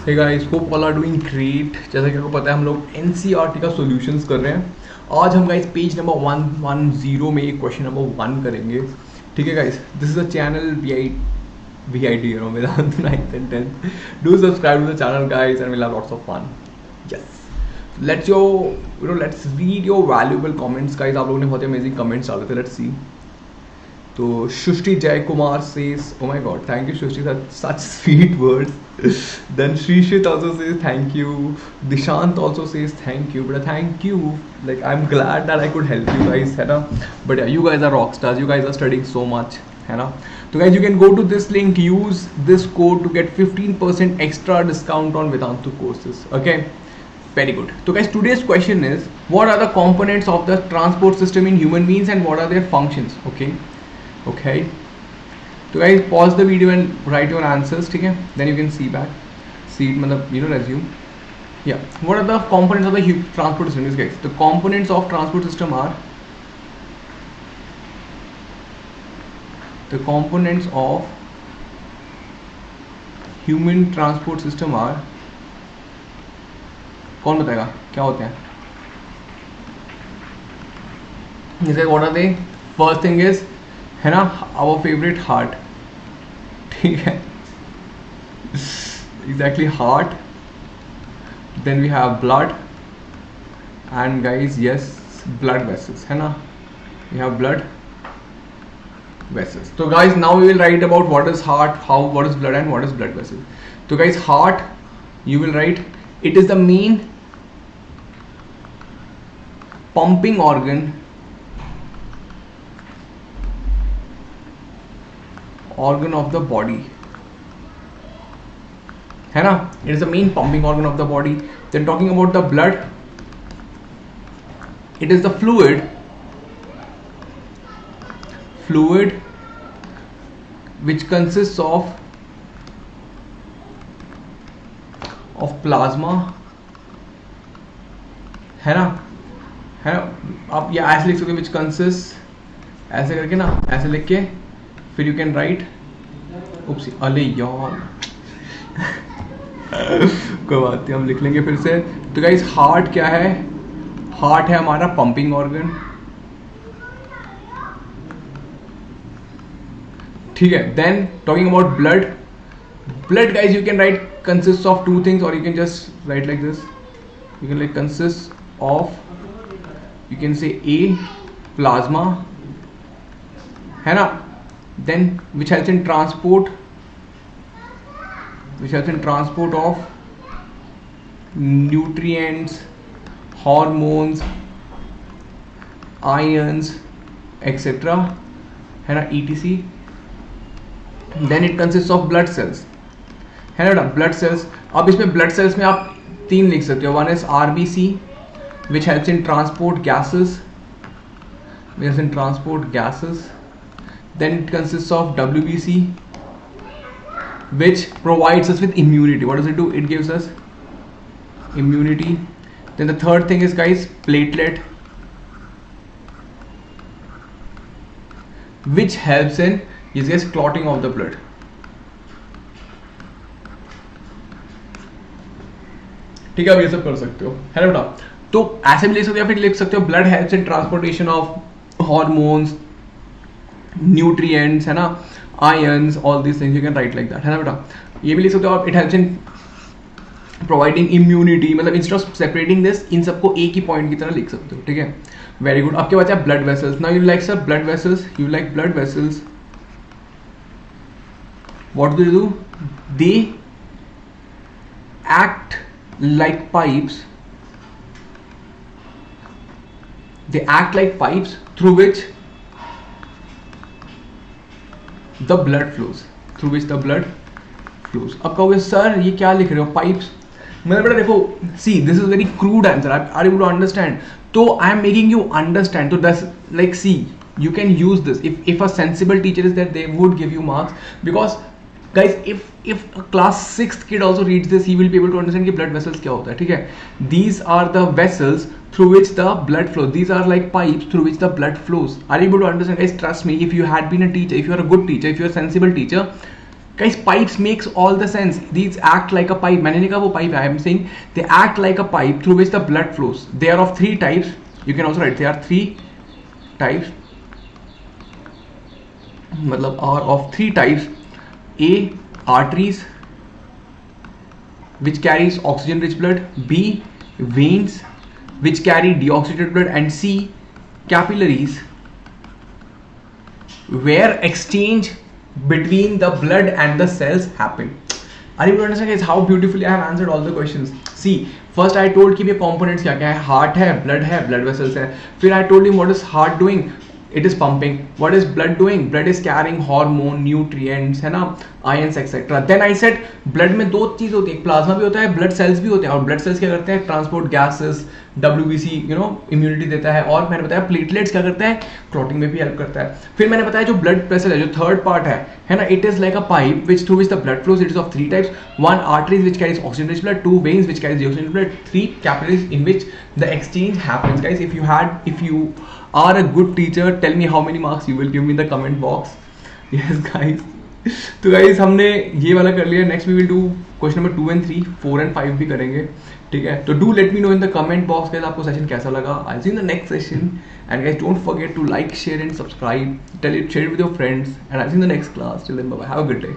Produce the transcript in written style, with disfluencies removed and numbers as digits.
Hey guys, hope all are doing great. जैसा कि आपको पता है हम लोग NCERT का सॉल्यूशंस कर रहे हैं. आज हम गाइस पेज नंबर 110 में क्वेश्चन नंबर 1 करेंगे. ठीक है guys, this is a channel VID, you know, Vedantu 9th and 10th. Do subscribe to the channel guys and we'll have lots of fun. Yes. Let's read your valuable comments guys. आप लोगों ने बहुत ही amazing comments डाले थे. Let's see. तो Shushti Jay Kumar says, oh my god, thank you Shushti, such sweet words. Then Shrishit also says thank you. Dishant also says thank you. But thank you, like I'm glad that I could help you guys, है ना. But yeah, you guys are rock stars. You guys are studying so much, है ना. So guys, you can go to this link, use this code to get 15% extra discount on Vedantu courses. Okay, very good. So guys, today's question is, what are the components of the transport system in human beings and what are their functions? Okay. So guys, pause the video and write your answers. ठीक है? Then you can see it, मतलब resume. Yeah. What are the components of the transport system, guys? The components of transport system are the components of human transport system are. कौन बताएगा क्या होते हैं? जैसे what are they? First thing is, है ना, our favorite heart. ठीक है, exactly, heart. Then we have blood, and guys, yes, blood vessels, है ना, we have blood vessels. So guys, now we will write about what is heart, what is blood, and what is blood vessel. So guys, heart, you will write, it is the main pumping organ of the body, है ना, it is the main pumping organ of the body. Then talking about the blood, it is the fluid which consists of plasma, है ना, आप ये ऐसे लिख सकते हो, which consists, ऐसे करके ना, ऐसे लिख के फिर यू कैन राइट, उप्स, अरे यार कोई बात नहीं, हम लिख लेंगे फिर से. तो गाइस, हार्ट क्या है? हार्ट है हमारा पंपिंग ऑर्गन. ठीक है. Then talking about blood guys, you can write consist of two things, और you can just write like this. You can like consist of, you can say a plasma, है ना. Then which helps in transport of nutrients, hormones, ions, etc., है ना, etc. Then it consists of blood cells, है ना, blood cells. अब इसमें blood cells में आप 3 लिख सकते हो. One is RBC, which helps in transport gases. Then it consists of WBC, which provides us with immunity. What does it do? It gives us immunity. Then the third thing is, guys, platelet, which helps in, yes guys, clotting of the blood. ठीक है, आप ये सब कर सकते हो, है ना बेटा. तो ऐसे भी लिख सकते हो, फिर लिख सकते हो blood helps in transportation of hormones, nutrients, है ना, ions, all this things, you can right like that, है ना बेटा. ये भी लिख सकते हो आप, it helps in providing immunity. मतलब इंस्टेड ऑफ सेपरेटिंग दिस, इन सबको एक ही पॉइंट की तरह लिख सकते हो. ठीक है, वेरी गुड. आपके पास है blood vessels. Now you like sir blood vessels, you like blood vessels. What do? They act like pipes. They act like pipes through which the blood flows. अब कहोगे सर ये क्या लिख रहे हो, पाइप्स. मतलब बेटा देखो, see this is very crude answer. Are able to understand? तो I am making you understand. तो दस, like, see, you can use this. If a sensible teacher is there, they would give you marks, because guys, if a class 6th kid also reads this, he will be able to understand कि blood vessels क्या होता है. ठीक है, these are the vessels through which the blood flows. These are like pipes through which the blood flows. Are you able to understand, guys? Trust me, if you had been a teacher, if you are a good teacher, if you are a sensible teacher, Guys, pipes makes all the sense. These act like a pipe. मैंने नहीं कहा वो pipe है. I am saying they act like a pipe through which the blood flows. They are of 3 types. You can also write there are 3 types. मतलब are of 3 types. A, arteries which carries oxygen rich blood. B, veins which carry deoxygenated blood. And C, capillaries where exchange between the blood and the cells happen. Are you able to understand guys how beautifully I have answered all the questions? See, first I told कि ये components क्या क्या है. Heart है, blood vessels है. फिर I told him what is heart doing. It is pumping. What is blood doing? Blood is carrying hormone, nutrients, है ना, ions, etc. Then I said blood में 2 चीज होती है, प्लाज्मा भी होता है, blood cells भी होते हैं. और blood cells क्या करते हैं? Transport gases, WBC, immunity देता है. और मैंने बताया platelets क्या करता है? Clotting में भी help करता है. फिर मैंने बताया जो blood vessel है, जो third part है ना, it is like a pipe which through which the blood flows. It is of 3 types. 1 arteries which carries oxygen rich blood. 2 veins which carries deoxygenated blood. 3 capillaries in which the exchange happens. Guys, if you are a good teacher, tell me how many marks you will give me in the comment box. Yes guys. तो guys हमने ये वाला कर लिया. Next we will do question number 2 and 3, 4 and 5 भी करेंगे. ठीक है, तो do let me know in the comment box guys आपको सेशन कैसा लगा. I see in the next session and guys don't forget to like, share and subscribe. Tell it, share with your friends and I see in the next class. Till then bye bye, have a good day.